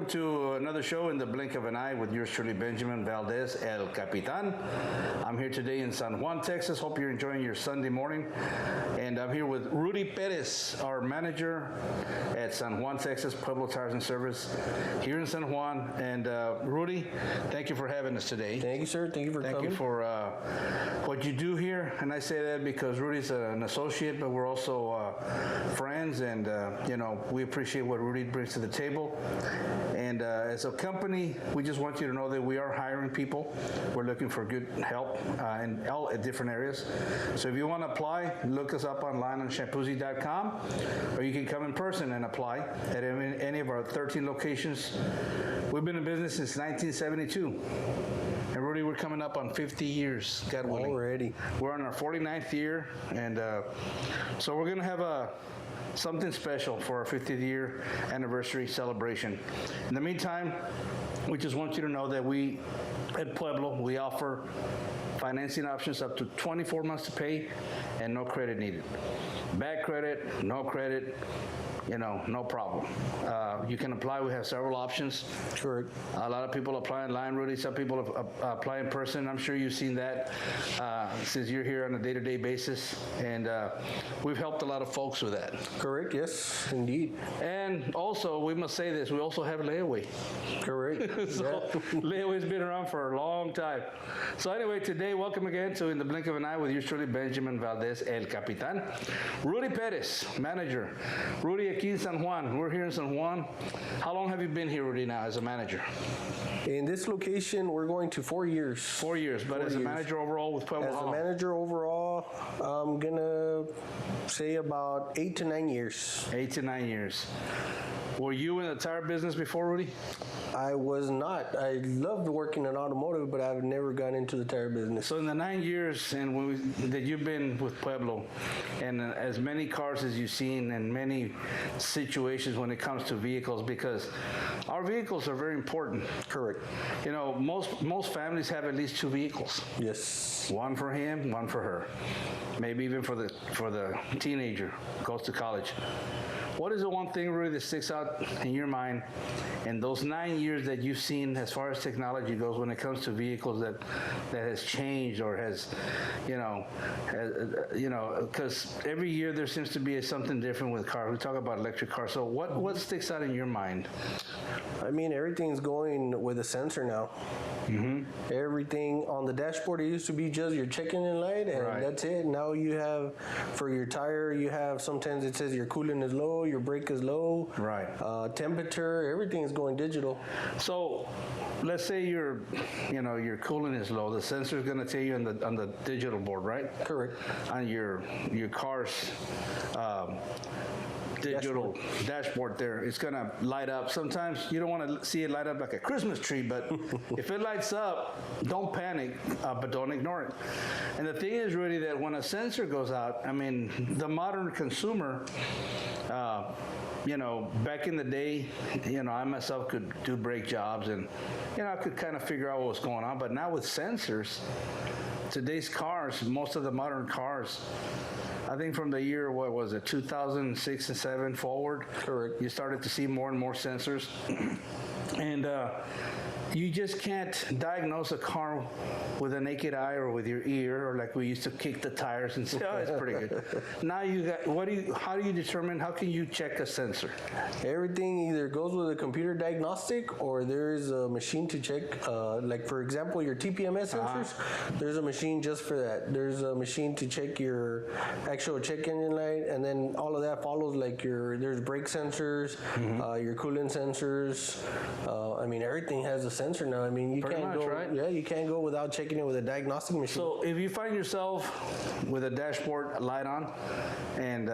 welcome to another show in the blink of an eye with yours truly, Benjamin Valdez, El Capitan. I'm here today in San Juan, Texas. Hope you're enjoying your Sunday morning. And I'm here with Rudy Perez, our manager at San Juan, Texas, Pueblo Tires and Service here in San Juan. And Rudy, thank you for having us today. Thank you, sir. Thank you for coming. Thank you for what you do here. And I say that because Rudy's an associate, but we're also friends. And, we appreciate what Rudy brings to the table. And as a company, we just want you to know that we are hiring people. We're looking for good help in all different areas. So if you want to apply, look us up online on shampoozy.com, or you can come in person and apply at any of our 13 locations. We've been in business since 1972. And Rudy, we're coming up on 50 years, God willing. Already. We're on our 49th year, and so we're going to have something special for our 50th year anniversary celebration. In the meantime, we just want you to know that we, at Pueblo, we offer financing options up to 24 months to pay and no credit needed. Bad credit, no credit, no problem. You can apply. We have several options. Correct. A lot of people apply online, Rudy. Some people apply in person. I'm sure you've seen that since you're here on a day-to-day basis. And we've helped a lot of folks with that. Correct. Yes, indeed. And also, we must say this, we also have layaway. Correct. Layaway's been around for a long time. So anyway, today, welcome again to In the Blink of an Eye with yours truly, Benjamin Valdez, El Capitan. Rudy Perez, manager. Rudy, aquí in San Juan. We're here in San Juan. How long have you been here, Rudy, now as a manager? In this location, we're going to 4 years. 4 years, but as a manager overall with Pueblo? As a manager overall, I'm going to say about 8 to 9 years. 8 to 9 years. Were you in the tire business before, Rudy? I was not. I loved working in automotive, but I've never gone into the tire business. So in the 9 years that you've been with Pueblo, and as many cars as you've seen, and many situations when it comes to vehicles, because our vehicles are very important. Correct. Most families have at least 2 vehicles. Yes. One for him, one for her. Maybe even for the teenager who goes to college. What is the one thing, Rudy, that sticks out in your mind in those 9 years that you've seen as far as technology goes when it comes to vehicles that has changed or has, because every year there seems to be something different with cars. We talk about electric cars. So what sticks out in your mind? I mean, everything's going with a sensor now. Mm-hmm. Everything on the dashboard, it used to be just your check engine light, and right. That's it. Now you have, for your tire, you have, sometimes it says your coolant is low, your brake is low. Right. Temperature, everything is going digital. So let's say your coolant is low. The sensor is going to tell you on the digital board, right? Correct. On your car's digital dashboard there, it's going to light up. Sometimes you don't want to see it light up like a Christmas tree, but if it lights up, don't panic, but don't ignore it. And the thing is, really, that when a sensor goes out, I mean, the modern consumer, back in the day, I myself could do brake jobs and, I could kind of figure out what was going on. But now with sensors, today's cars, most of the modern cars, I think from the year, 2006 and 7 forward, correct, you started to see more and more sensors. And you just can't diagnose a car with a naked eye or with your ear, or like we used to kick the tires and say, oh, it's pretty good. Now how do you determine, how can you check a sensor? Everything either goes with a computer diagnostic, or there's a machine to check, like for example, your TPMS sensors, there's a machine just for that. There's a machine to check your actual check engine light, and then all of that follows, like there's brake sensors, your coolant sensors. I mean, everything has a sensor now. I mean, you can't go, right? Yeah, you can't go without checking it with a diagnostic machine. So if you find yourself with a dashboard light on, and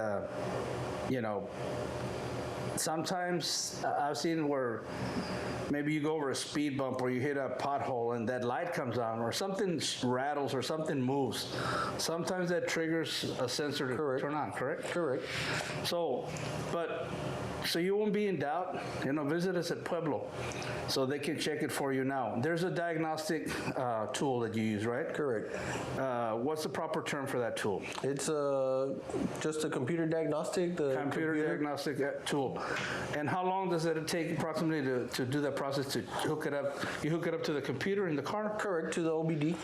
sometimes I've seen where maybe you go over a speed bump or you hit a pothole and that light comes on, or something rattles or something moves. Sometimes that triggers a sensor to turn on, correct? Correct. So, but So you won't be in doubt. Visit us at Pueblo so they can check it for you now. There's a diagnostic tool that you use, right? Correct. What's the proper term for that tool? It's just a computer diagnostic. The Computer diagnostic tool. And how long does it take approximately to do that process, to hook it up? You hook it up to the computer in the car? Correct, to the OBD.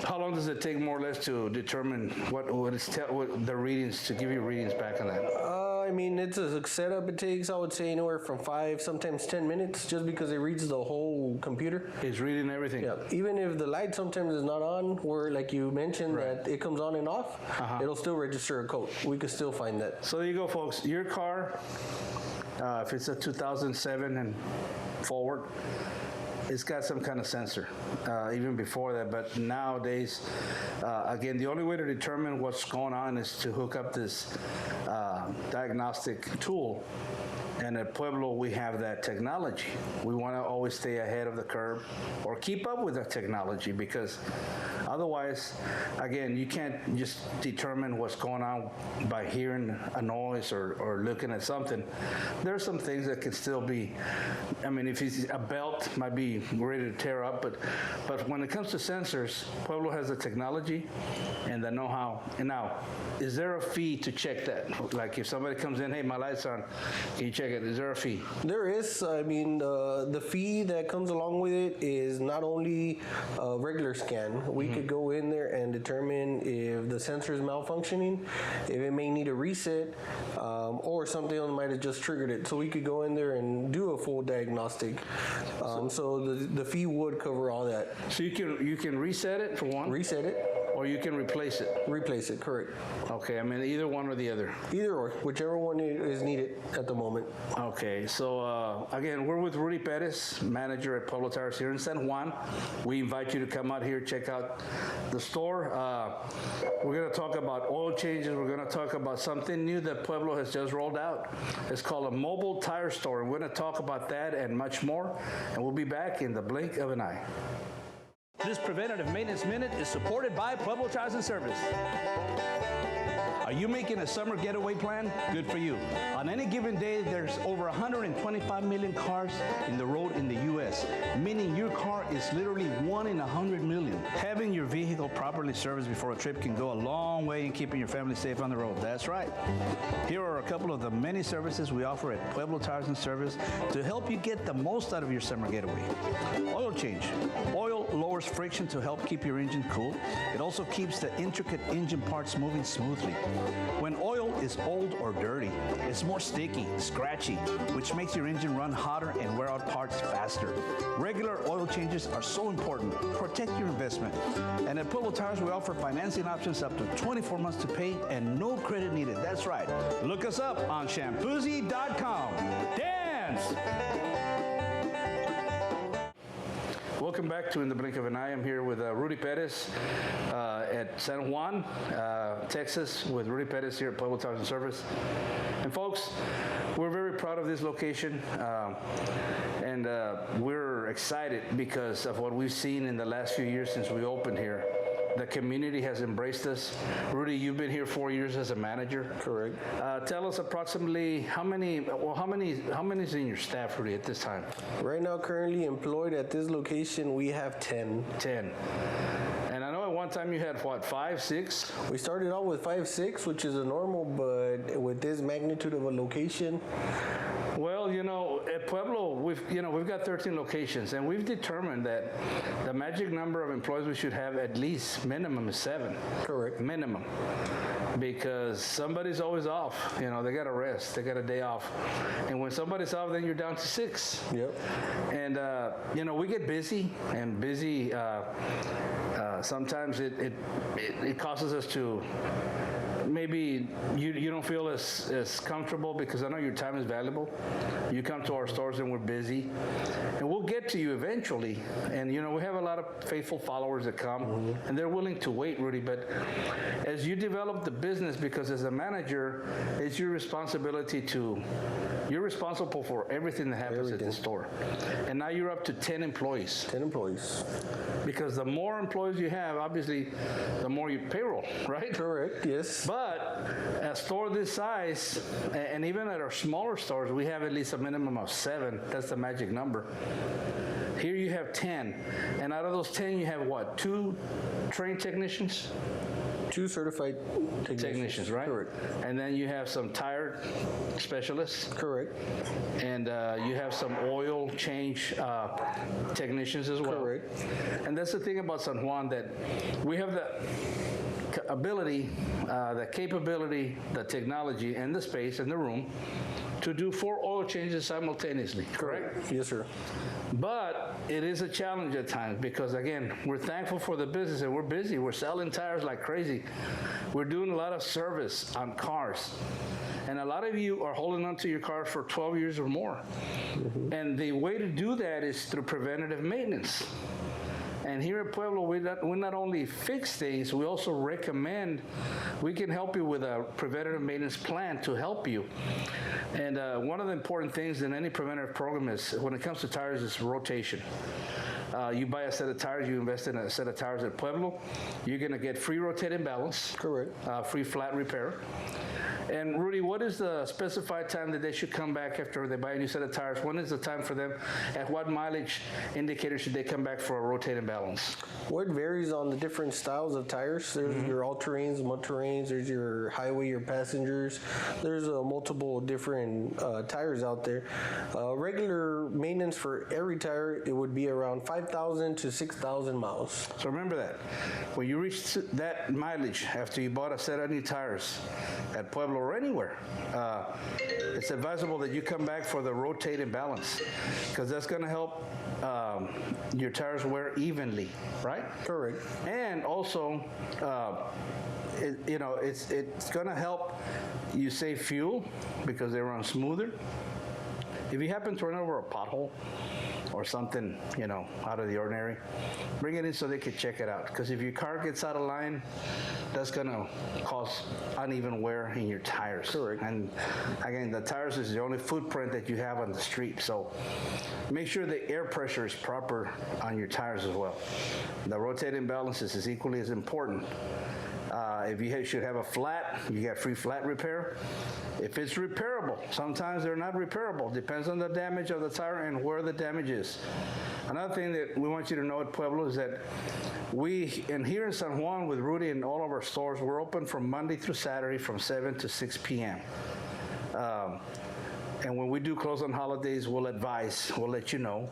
How long does it take more or less to determine what the readings, to give you readings back on that? I mean, it's a setup. It takes, I would say, anywhere from 5, sometimes 10 minutes, just because it reads the whole computer. It's reading everything. Yeah. Even if the light sometimes is not on, where like you mentioned that it comes on and off, it'll still register a code. We could still find that. So there you go, folks. Your car, if it's a 2007 and forward, it's got some kind of sensor, even before that. But nowadays, again, the only way to determine what's going on is to hook up this diagnostic tool. And at Pueblo, we have that technology. We want to always stay ahead of the curve or keep up with the technology, because otherwise, again, you can't just determine what's going on by hearing a noise or looking at something. There are some things that can still be, I mean, if it's a belt, might be ready to tear up, but when it comes to sensors, Pueblo has the technology and the know-how. And now, is there a fee to check that? Like if somebody comes in, hey, my light's on, can you check it? Is there a fee? There is. I mean, the fee that comes along with it is not only a regular scan. We could go in there and determine if the sensor is malfunctioning, if it may need a reset, or something else might have just triggered it. So we could go in there and do a full diagnostic. So the fee would cover all that. So you can reset it for one? Reset it. Or you can replace it? Replace it, correct. Okay, I mean either one or the other. Either or, whichever one is needed at the moment. Okay, so again, we're with Rudy Perez, manager at Pueblo Tires here in San Juan. We invite you to come out here, check out the store. We're going to talk about oil changes. We're going to talk about something new that Pueblo has just rolled out. It's called a mobile tire store. We're going to talk about that and much more, and we'll be back in the blink of an eye. This preventative maintenance minute is supported by Pueblo Tires and Service. Are you making a summer getaway plan? Good for you. On any given day, there's over 125 million cars in the road in the U.S., meaning your car is literally 1 in 100 million. Having your vehicle properly serviced before a trip can go a long way in keeping your family safe on the road. That's right. Here are a couple of the many services we offer at Pueblo Tires and Service to help you get the most out of your summer getaway. Oil change. Oil lowers friction to help keep your engine cool. It also keeps the intricate engine parts moving smoothly. When oil is old or dirty, it's more sticky, scratchy, which makes your engine run hotter and wear out parts faster. Regular oil changes are so important. Protect your investment. And at Pueblo Tires, we offer financing options up to 24 months to pay and no credit needed. That's right. Look us up on shampoozy.com. Dance! Welcome back to In the Blink of an Eye. I'm here with Rudy Perez at San Juan, Texas, with Rudy Perez here at Pueblo Tires and Service. And folks, we're very proud of this location, and we're excited because of what we've seen in the last few years since we opened here. The community has embraced us. Rudy, you've been here 4 years as a manager. Correct. Tell us approximately how many is in your staff, Rudy, at this time? Right now, currently employed at this location, we have 10. 10. And I know at one time you had, what, 5, 6? We started out with 5, 6, which is a normal, but with this magnitude of a location. Well, at Pueblo, we've got 13 locations, and we've determined that the magic number of employees we should have at least minimum is 7. Correct. Minimum. Because somebody's always off. They got to rest. They got a day off. And when somebody's off, then you're down to 6. Yep. And, we get busy, and busy, sometimes it causes us to, maybe you don't feel as comfortable, because I know your time is valuable. You come to our stores and we're busy, and we'll get to you eventually. And we have a lot of faithful followers that come, and they're willing to wait, Rudy. But as you develop the business, because as a manager, it's your responsibility you're responsible for everything that happens at the store. And now you're up to 10 employees. 10 employees. Because the more employees you have, obviously, the more you payroll, right? Correct, yes. But But a store this size, and even at our smaller stores, we have at least a minimum of 7. That's the magic number. Here you have 10. And out of those 10, you have what? 2 trained technicians? 2 certified technicians, Right? Correct. And then you have some tire specialists. Correct. And you have some oil change technicians as well. Correct. And that's the thing about San Juan, that we have the ability, the capability, the technology, and the space and the room to do 4 oil changes simultaneously, correct? Yes, sir. But it is a challenge at times because, again, we're thankful for the business and we're busy. We're selling tires like crazy. We're doing a lot of service on cars. And a lot of you are holding on to your cars for 12 years or more. Mm-hmm. And the way to do that is through preventative maintenance. And here at Pueblo, we not only fix things, we also recommend, we can help you with a preventative maintenance plan to help you. And one of the important things in any preventative program is, when it comes to tires, is rotation. You buy a set of tires, you invest in a set of tires at Pueblo, you're gonna get free rotating balance. Correct. Free flat repair. And Rudy, what is the specified time that they should come back after they buy a new set of tires? When is the time for them? At what mileage indicator should they come back for a rotating balance? Well, it varies on the different styles of tires. There's your all-terrains, mud-terrains, there's your highway, your passengers. There's multiple different tires out there. Regular maintenance for every tire, it would be around 5,000 to 6,000 miles. So remember that. When you reach that mileage after you bought a set of new tires at Pueblo or anywhere, it's advisable that you come back for the rotating balance, because that's going to help your tires wear evenly, right? Correct. And also, it's going to help you save fuel because they run smoother. If you happen to run over a pothole or something, out of the ordinary, bring it in so they can check it out. Because if your car gets out of line, that's gonna cause uneven wear in your tires. Correct. And again, the tires is the only footprint that you have on the street. So make sure the air pressure is proper on your tires as well. The rotating balance is equally as important. If you should have a flat, you get free flat repair. If it's repairable, sometimes they're not repairable. Depends on the damage of the tire and where the damage is. Another thing that we want you to know at Pueblo is that here in San Juan with Rudy and all of our stores, we're open from Monday through Saturday from 7 to 6 p.m. And when we do close on holidays, we'll advise, we'll let you know.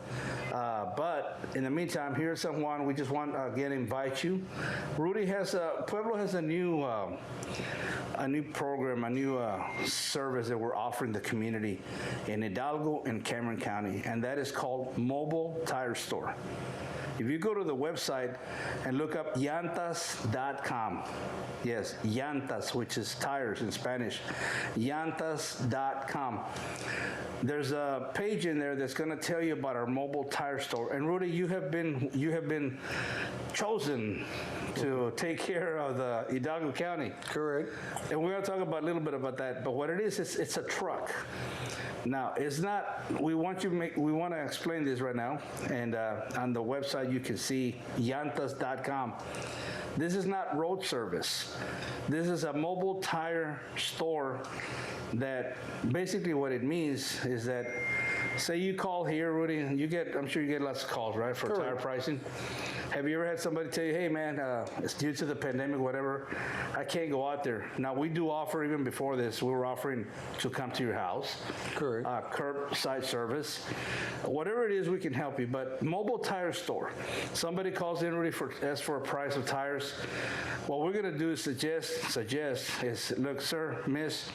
But in the meantime, here at San Juan, we just want to again invite you. Pueblo has a new program, a new service that we're offering the community in Hidalgo and Cameron County, and that is called Mobile Tire Store. If you go to the website and look up llantas.com, yes, llantas, which is tires in Spanish, llantas.com. There's a page in there that's going to tell you about our mobile tire store. And Rudy, you have been chosen to take care of the Hidalgo County. Correct. And we're going to talk about a little bit about that. But what it is, it's a truck. Now, it's not, we want to explain this right now. And on the website, you can see llantas.com. This is not road service. This is a mobile tire store that basically what it means is that, say you call here, Rudy, and I'm sure you get lots of calls, right, for Correct. tire pricing. Have you ever had somebody tell you, hey man, it's due to the pandemic, whatever, I can't go out there? Now we do offer, even before this, we were offering to come to your house. Correct. Curbside service. Whatever it is, we can help you. But mobile tire store, somebody calls in, Rudy, asks for a price of tires. What we're gonna do is suggest is, look, sir, miss,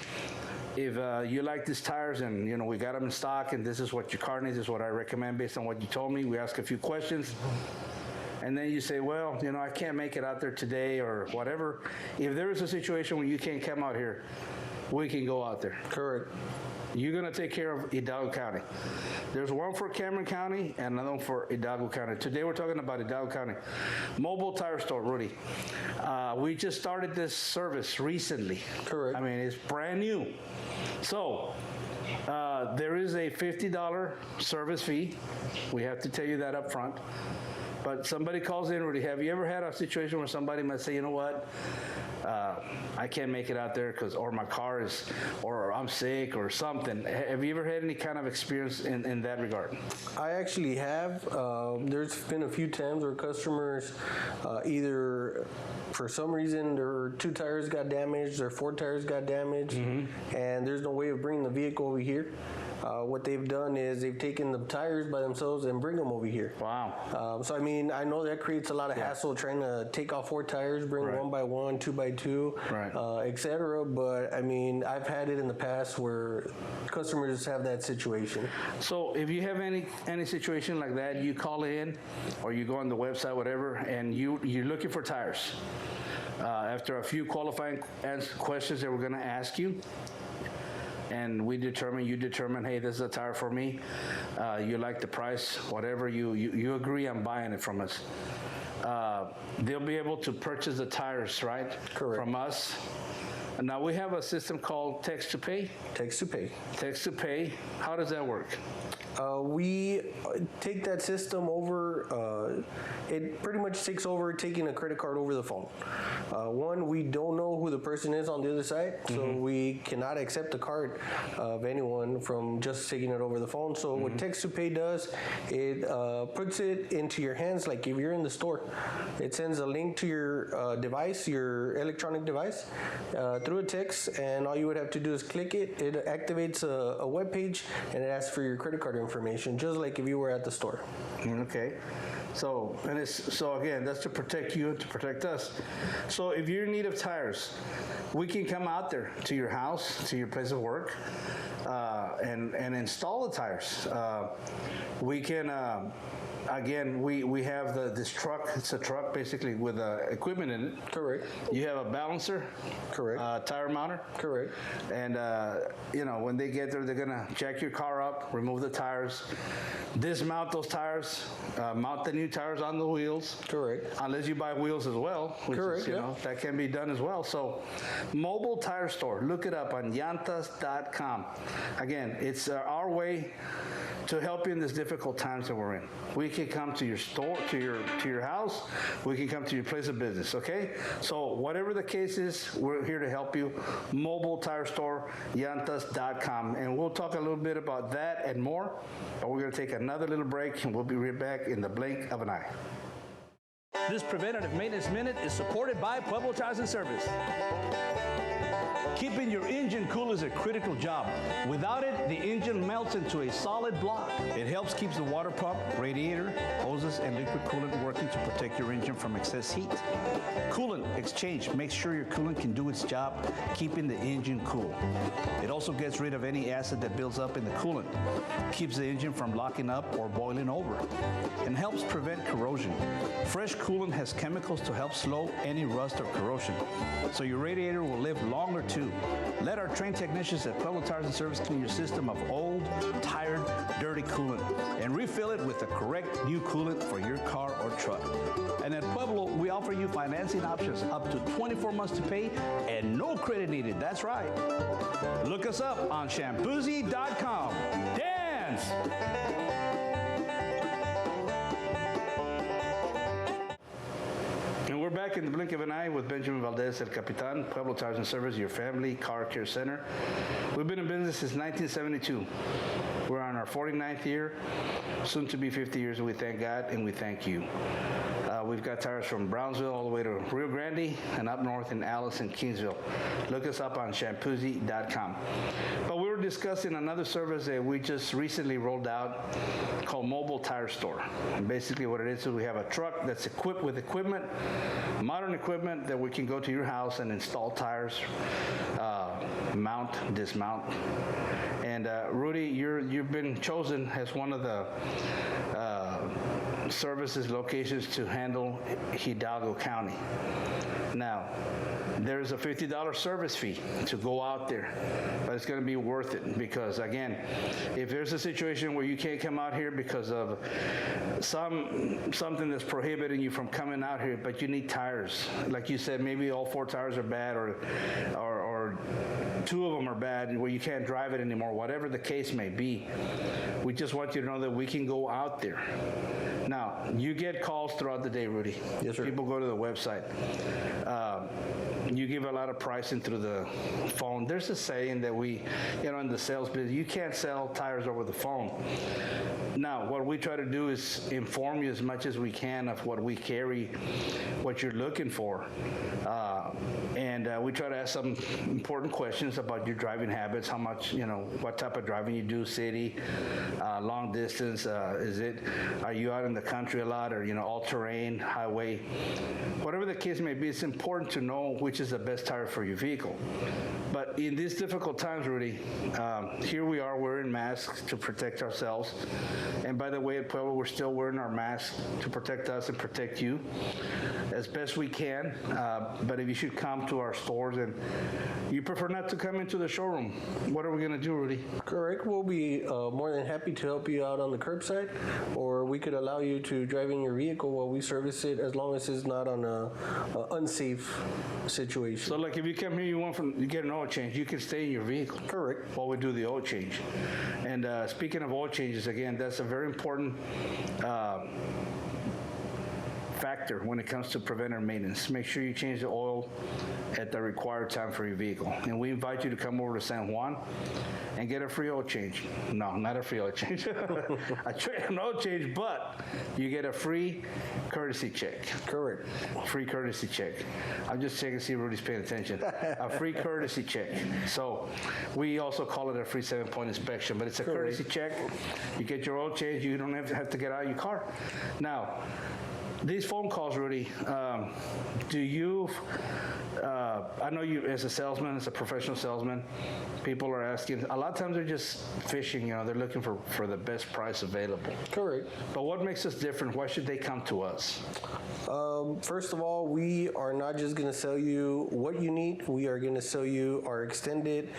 if you like these tires and we got them in stock and this is what your car needs, this is what I recommend based on what you told me. We ask a few questions. And then you say, well, I can't make it out there today or whatever. If there is a situation where you can't come out here, we can go out there. Correct. You're going to take care of Hidalgo County. There's one for Cameron County and another one for Hidalgo County. Today we're talking about Hidalgo County. Mobile tire store, Rudy. We just started this service recently. Correct. I mean, it's brand new. So there is a $50 service fee. We have to tell you that up front. But somebody calls in, Rudy, have you ever had a situation where somebody might say, you know what, I can't make it out there or my car is, or I'm sick or something. Have you ever had any kind of experience in that regard? I actually have. There's been a few times where customers either for some reason their 2 tires got damaged, their 4 tires got damaged, and there's no way of bringing the vehicle over here. What they've done is they've taken the tires by themselves and bring them over here. Wow. So I mean, I know that creates a lot of hassle trying to take off 4 tires, bring Right. 1 by 1, 2 by 2, Right. etc. But I mean, I've had it in the past where customers have that situation. So if you have any situation like that, you call in or you go on the website, whatever, and you're looking for tires. After a few qualifying questions that we're going to ask you, and you determine, hey, this is a tire for me. You like the price, whatever, you agree on buying it from us. They'll be able to purchase the tires, right? Correct. From us. And now we have a system called text to pay. Text to pay. Text to pay. How does that work? We take that system over. It pretty much takes over taking a credit card over the phone. One, we don't know who the person is on the other side, so we cannot accept the card of anyone from just taking it over the phone. So what Text to Pay does, it puts it into your hands like if you're in the store. It sends a link to your device, your electronic device, through a text, and all you would have to do is click it. It activates a web page, and it asks for your credit card information, just like if you were at the store. Okay. So again, that's to protect you and to protect us. So if you're in need of tires, we can come out there to your house, to your place of work, and install the tires. We can. Again, we have this truck. It's a truck basically with equipment in it. Correct. You have a balancer. Correct. Tire mounter. Correct. And when they get there, they're gonna jack your car up, remove the tires, dismount those tires, mount the new tires on the wheels. Correct. Unless you buy wheels as well, which Correct, is, yeah. that can be done as well. So, mobile tire store. Look it up on llantas.com. Again, it's our way to help you in these difficult times that we're in. We can come to your store, to your house. We can come to your place of business, okay? So whatever the case is, we're here to help you. Mobile Tire Store, llantas.com. And we'll talk a little bit about that and more, but we're gonna take another little break and we'll be right back in the blink of an eye. This preventative maintenance minute is supported by Pueblo Tires and Service. Keeping your engine cool is a critical job. Without it, the engine melts into a solid block. It helps keep the water pump, radiator, hoses, and liquid coolant working to protect your engine from excess heat. Coolant exchange makes sure your coolant can do its job, keeping the engine cool. It also gets rid of any acid that builds up in the coolant, keeps the engine from locking up or boiling over, and helps prevent corrosion. Fresh coolant has chemicals to help slow any rust or corrosion, so your radiator will live longer too. Let our trained technicians at Pueblo Tires and Service clean your system of old, tired, dirty coolant and refill it with the correct new coolant for your car or truck. And at Pueblo, we offer you financing options up to 24 months to pay and no credit needed. That's right. Look us up on shampoozy.com. Dance! And we're back in the blink of an eye with Benjamin Valdez, El Capitan, Pueblo Tires and Service, your family car care center. We've been in business since 1972. We're on our 49th year, soon to be 50 years, and we thank God and we thank you. We've got tires from Brownsville all the way to Rio Grande and up north in Alice and Kingsville. Look us up on shampoozy.com. But we were discussing another service that we just recently rolled out called Mobile Tire Store. And basically what it is we have a truck that's equipped with equipment, modern equipment that we can go to your house and install tires, mount, dismount. And Rudy, you've been chosen as one of the services locations to handle Hidalgo County. Now, there's a $50 service fee to go out there, but it's going to be worth it because, again, if there's a situation where you can't come out here because of something that's prohibiting you from coming out here, but you need tires, like you said, maybe all 4 tires are bad or two of them are bad, where you can't drive it anymore, whatever the case may be. We just want you to know that we can go out there. Now, you get calls throughout the day, Rudy. Yes, sir. People go to the website. You give a lot of pricing through the phone. There's a saying that we, in the sales business, you can't sell tires over the phone. Now, what we try to do is inform you as much as we can of what we carry, what you're looking for. And we try to ask some important questions about your driving habits, how much, what type of driving you do, city, long distance, are you out in the country a lot, or, all terrain, highway, whatever the case may be. It's important to know which is the best tire for your vehicle. But in these difficult times, Rudy, here we are wearing masks to protect ourselves. And by the way, at Pueblo, we're still wearing our masks to protect us and protect you as best we can. But if you should come to our stores and you prefer not to come into the showroom, what are we going to do, Rudy? Correct. We'll be more than happy to help you out on the curbside, or we could allow you to drive in your vehicle while we service it, as long as it's not on a unsafe situation. So, like, if you come here, you get an oil change, you can stay in your vehicle. Correct. While we do the oil change. And speaking of oil changes, again, that's a very important factor when it comes to preventative maintenance. Make sure you change the oil at the required time for your vehicle. And we invite you to come over to San Juan and get a free oil change. No, not a free oil change. An oil change, but you get a free courtesy check. Correct. Free courtesy check. I'm just checking to see if Rudy's paying attention. A free courtesy check. So we also call it a free 7-point inspection, but it's a courtesy check. You get your oil change. You don't have to get out of your car. Now, these phone calls, Rudy, do you, I know you as a salesman, as a professional salesman, people are asking, a lot of times they're just fishing, they're looking for the best price available. Correct. But what makes us different? Why should they come to us? First of all, we are not just going to sell you what you need. We are going to sell you our extended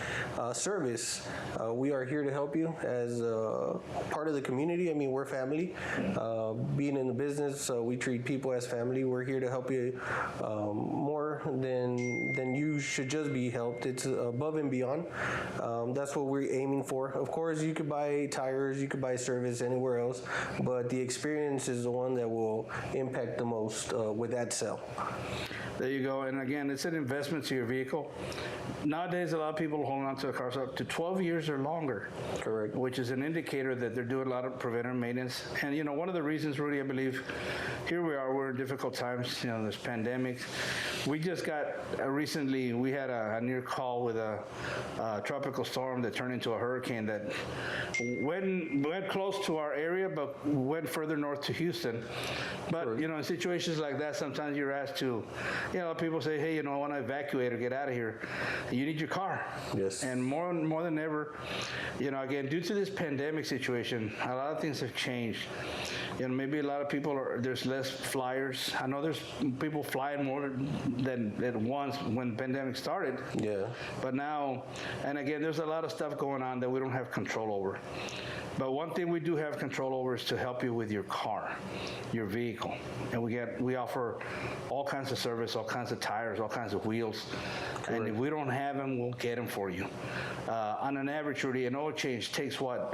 service. We are here to help you as part of the community. I mean, we're family. Being in the business, we treat people as family. We're here to help you more than you should just be helped. It's above and beyond. That's what we're aiming for. Of course, you could buy tires, you could buy service anywhere else, but the experience is the one that will impact the most with that sale. There you go. And again, it's an investment to your vehicle. Nowadays, a lot of people hold on to their cars up to 12 years or longer. Correct. Which is an indicator that they're doing a lot of preventative maintenance. And, one of the reasons, Rudy, I believe, here we are, we're in difficult times, this pandemic. We just got, recently, we had a near call with a tropical storm that turned into a hurricane that went close to our area, but went further north to Houston. But, Correct. In situations like that, sometimes you're asked to, people say, hey, I want to evacuate or get out of here. You need your car. Yes. And more than ever, again, due to this pandemic situation, a lot of things have changed. Maybe a lot of people there's less flyers. I know there's people flying more than once when the pandemic started. Yeah. But now, and again, there's a lot of stuff going on that we don't have control over. But one thing we do have control over is to help you with your car, your vehicle. And we offer all kinds of service, all kinds of tires, all kinds of wheels. Correct. And if we don't have them, we'll get them for you. On an average, Rudy, an oil change takes what,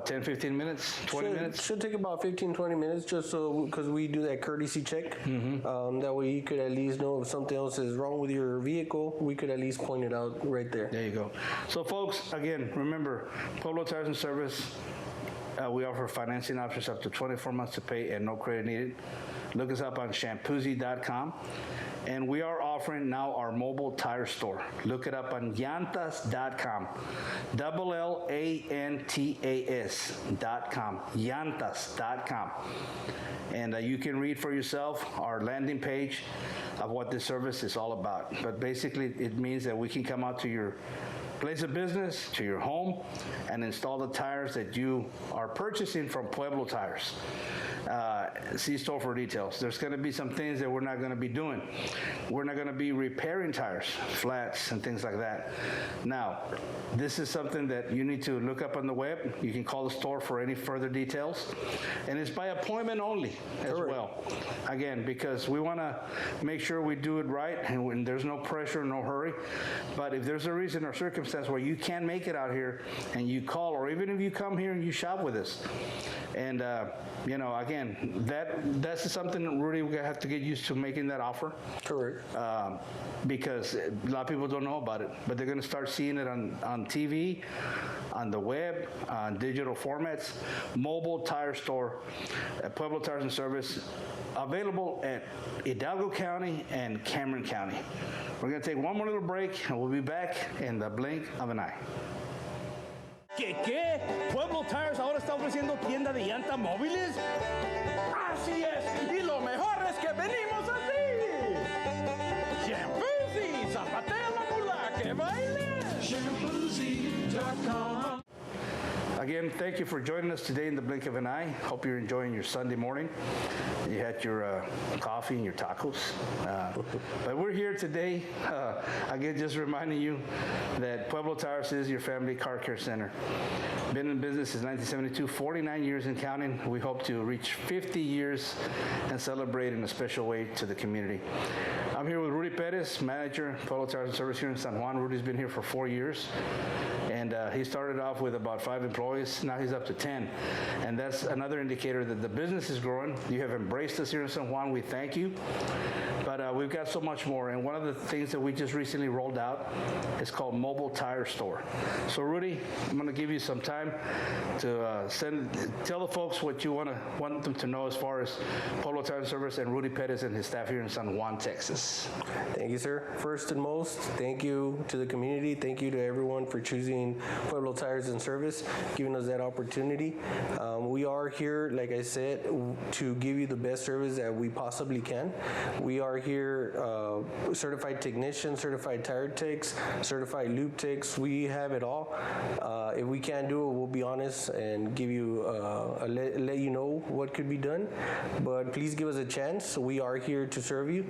10, 15 minutes, 20 minutes? Should take about 15, 20 minutes, just because we do that courtesy check. Mm-hmm. That way you could at least know if something else is wrong with your vehicle. We could at least point it out right there. There you go. So, folks, again, remember, Pueblo Tires and Service, we offer financing options up to 24 months to pay and no credit needed. Look us up on shampoozy.com. And we are offering now our mobile tire store. Look it up on llantas.com. LLANTAS.com. Llantas.com. And you can read for yourself our landing page of what this service is all about. But basically, it means that we can come out to your place of business, to your home, and install the tires that you are purchasing from Pueblo Tires. see store for details. There's going to be some things that we're not going to be doing. We're not going to be repairing tires, flats, and things like that. Now, this is something that you need to look up on the web. You can call the store for any further details. And it's by appointment only as well. Again, because we want to make sure we do it right, and when there's no pressure, no hurry. But if there's a reason or circumstance where you can't make it out here and you call, or even if you come here and you shop with us, and again, that's something that Rudy will have to get used to making that offer. Correct. Because a lot of people don't know about it, but they're going to start seeing it on TV, on the web, on digital formats. Mobile tire store at Pueblo Tires and Service, available at Hidalgo County and Cameron County. We're going to take one more little break, and we'll be back in the blink of an eye. ¿Qué? ¿Pueblo Tires ahora está ofreciendo tienda de llantas móviles? Así es, y lo mejor es que venimos a ti. Shampoozy, zapatea la mula, que baile. Shampoozy.com. Again, thank you for joining us today in the blink of an eye. Hope you're enjoying your Sunday morning. You had your coffee and your tacos. But we're here today, again, just reminding you that Pueblo Tires is your family car care center. Been in business since 1972, 49 years and counting. We hope to reach 50 years and celebrate in a special way to the community. I'm here with Rudy Perez, manager, Pueblo Tires and Service here in San Juan. Rudy's been here for 4 years. And he started off with about 5 employees. Now he's up to 10. And that's another indicator that the business is growing. You have embraced us here in San Juan. We thank you. But we've got so much more. And one of the things that we just recently rolled out is called Mobile Tire Store. So Rudy, I'm going to give you some time to tell the folks what you want them to know as far as Pueblo Tire Service and Rudy Perez and his staff here in San Juan, Texas. Thank you, sir. First and most, thank you to the community. Thank you to everyone for choosing Pueblo Tires and Service, giving us that opportunity. We are here, like I said, to give you the best service that we possibly can. We are here certified technicians, certified tire techs, certified lube techs. We have it all. If we can't do it, we'll be honest and give you let you know what could be done. But please give us a chance. We are here to serve you.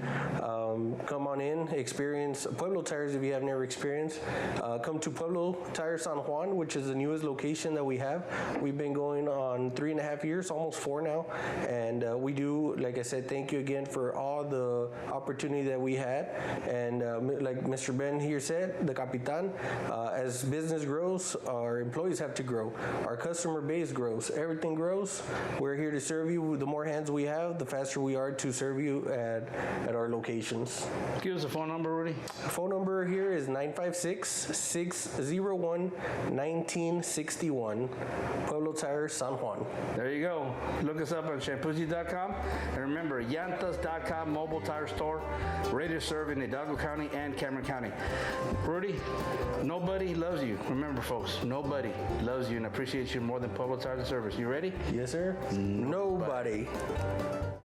Come on in, experience Pueblo Tires if you have never experienced. Come to Pueblo Tires San Juan, which is the newest location that we have. We've been going on 3.5 years, almost 4 now. And we do, like I said, thank you again for all the opportunity that we had. And like Mr. Ben here said, the Capitan, as business grows, our employees have to grow. Our customer base grows. Everything grows. We're here to serve you. The more hands we have, the faster we are to serve you at our locations. Give us a phone number, Rudy. Phone number here is 956-601-1961, Pueblo Tires, San Juan. There you go. Look us up on shampoozy.com. And remember, llantas.com, mobile tire store, ready to serve in Hidalgo County and Cameron County. Rudy, nobody loves you. Remember, folks, nobody loves you and appreciates you more than Pueblo Tires and Service. You ready? Yes, sir. Nobody.